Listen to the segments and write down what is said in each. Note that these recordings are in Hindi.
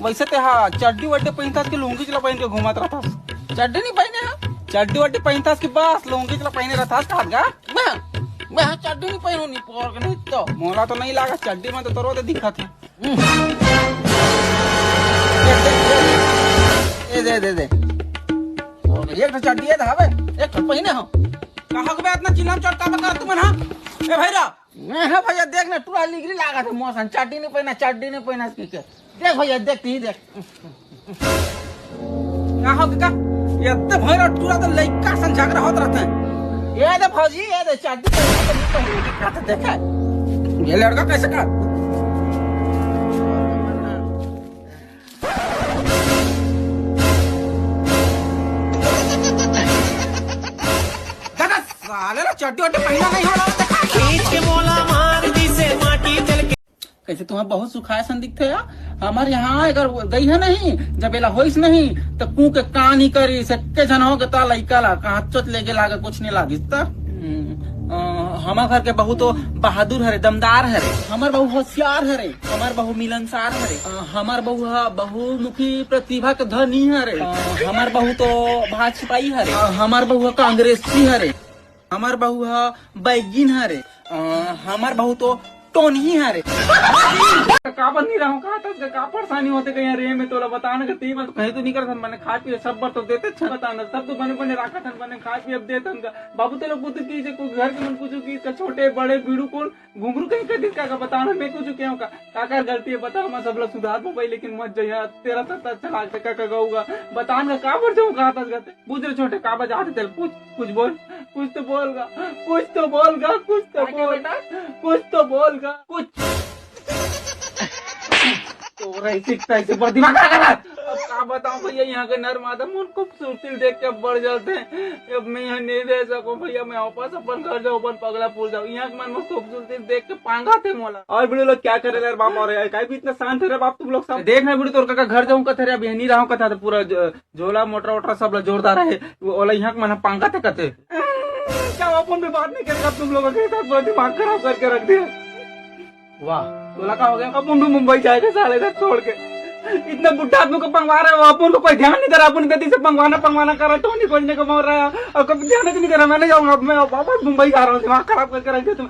वैसे ते हाँ चड्डी वड्डी पहनता कि लुंगी चला पहन के घूमत रहता। चड्डी नहीं पहने हा? चड्डी वड्डी पहनता कि बस लुंगी चला पहने रहता का? मैं चड्डी नहीं पहनू नहीं पोर नहीं तो मोला तो नहीं लगा चड्डी में तो तोरो तो दिखत है। दे एक तो चड्डी है हवे एक तो पहने हो कहा के इतना चिल्लाम चटका कर तू मन हां ए भैरा मैं भैया देख ना टूरा लिगरी लगा थे मौसम चड्डी नहीं पहना की के देख भैया देख ही देख कहा के ये तो भैरा टूरा तो लइका सन झगड़ा होत रहता है। ये दे फौजी ये दे चड्डी पहना देखा ये लड़का कैसे का साले चड्डी वड्डी पहना नहीं हो रहा खींच के मोला मार दी से माटी चल के कैसे तुम्हें बहुत सुखाए सन दिखते है हमारे यहाँ अगर गई है नहीं जब एला होइस नहीं तो कू के कान ही करी सक्के जन हो के ता लइका ला कहा चोट लेके लागे कुछ नहीं लागिस ता हमार घर के बहू तो बहादुर हरे दमदार हरे हमार बहू होशियार हरे हमार बहू मिलनसार हरे हमार बहू बहुमुखी प्रतिभा के धनी हरे हमार बहू तो भाजपाई हरे हमार बहू कांग्रेसी हरे हमार बहू बैगिन हरे हमार बहू तो टोनी हरे का बन नहीं रहा हूँ कहा का परेशानी होते कहीं रे में तोला बताना कि ती तो कहीं तो नहीं करता मैंने खा पी सब बार तो देते अच्छा बताना सब तो बने बने रखा था मैंने खा पी अब देता बाबू तेरे पुत्र की घर के मन पूछू की इसका छोटे बड़े बीड़ू कौन घुंघरू कहीं कर दी का बताना मैं कुछ क्या का गलती है बता मैं सब लोग सुधार पाई लेकिन मत जाइए तेरा सत्ता चला का गऊगा बताना का पर जाऊँ कहा था पूछ रहे छोटे का बजा तेरे कुछ बोल कुछ तो बोलगा कुछ तो बोलगा कुछ तो बड़ दिमाग अब क्या बताऊं भैया यहाँ के नर मादा मन खूबसूरती देख के बढ़ जाते हैं। अब मैं यहाँ नहीं रह सकूं भैया मैं वापस अपन घर जाऊँ अपन पगलापुर जाऊँ यहाँ के मन में खूबसूरती देख के पांगा थे मोला और बड़े लोग क्या करे यार बाप और का भी इतना शांत है बाप तुम लोग सब देख रहे बड़ी तोर का घर जाऊँ कथे अब यही रहा कथा पूरा झोला मोटरा वोटरा सब जोरदार है ओला यहाँ के मन पांगा थे कथे क्या अपन में बात नहीं करेगा तुम लोगों के साथ पूरा दिमाग खराब करके रख दिया। वाह तोला का हो गया अपन भी मुंबई जाएगा साले इधर छोड़ के इतना बुढ़ा आदमी को पंगवा रहा है अपन को कोई ध्यान नहीं दे रहा अपन गति से पंगवाना कर रहा है टोनी खोजने को बोल रहा है और कभी ध्यान नहीं दे रहा मैं नहीं जाऊंगा मैं वापस मुंबई जा रहा हूँ दिमाग खराब करके रख दिया तुम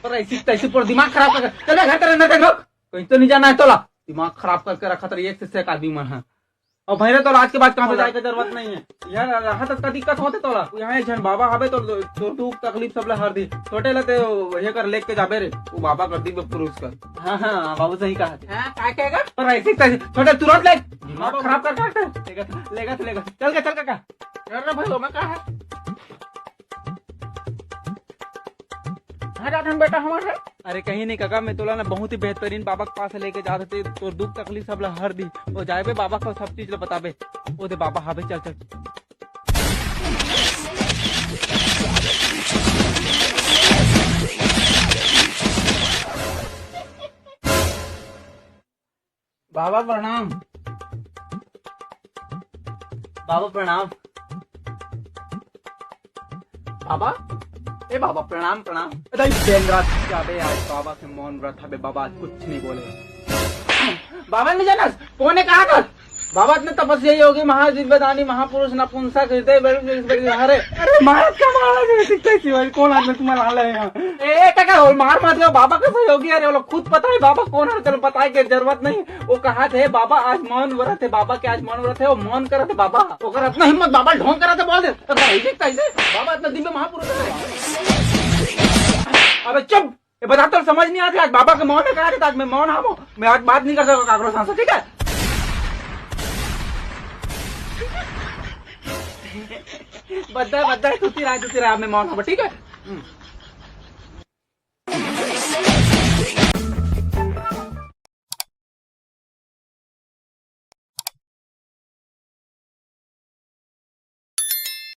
और ऐसी तैसे पर दिमाग खराब करके चले घर तेरे न देख कहीं तो नहीं जाना है तोला दिमाग खराब करके रखा था एक से एक आदमी मन है और भैया तो आज के बाद कहाँ पे जाए की जरूरत नहीं है यार हाथ का दिक्कत होते तोला यहाँ झन बाबा हवे तो दुख तकलीफ सब हर दी छोटे लते ये कर लेके जाबे रे वो बाबा कर दी पुरुष कर हाँ बाबू सही कहा क्या कहेगा पर ऐसे छोटे तुरंत ले दिमाग खराब कर लेगा चल का अरे भाई मैं कहा है बेटा हमारे अरे कहीं नहीं काका मैं तोला ना बहुत ही बेहतरीन बाबा के पास लेके जाते थे तो दुख तकलीफ सब हर दी वो जाए बे बाबा को सब चीज बताबे वो दे बाबा हाँ चल बाबा प्रणाम बाबा ए बाबा प्रणाम जाबे आज बाबा के मौन व्रत है बाबा आज कुछ नहीं बोले बाबा नहीं जाना कौन कहा कर बाबा ने तपस्या योगी महादिव्यदानी महापुरुष नपुंसक हृदय हरे अरे महाराज क्या महाराज कौन आदमी तुम्हारा हाल है ए क्या मार मत गया बाबा का सहयोगी अरे वो खुद पता है बाबा कौन है चलो बताए की जरूरत नहीं वो कहा थे बाबा आज मौन व्रत है बाबा के आज मौन व्रत है वो मौन करे थे बाबा अगर इतना हिम्मत बाबा ढोंग करा थे बोल दे बाबा इतना दिव्य महापुरुष है अबे चुप ये बता तो समझ नहीं आती आज बाबा के मौन में कहा था आज मैं मौन हाँ मैं आज बात नहीं कर सकता काकरो सांस ठीक है बद्दा तुती रहा मैं मौन हूँ ठीक है।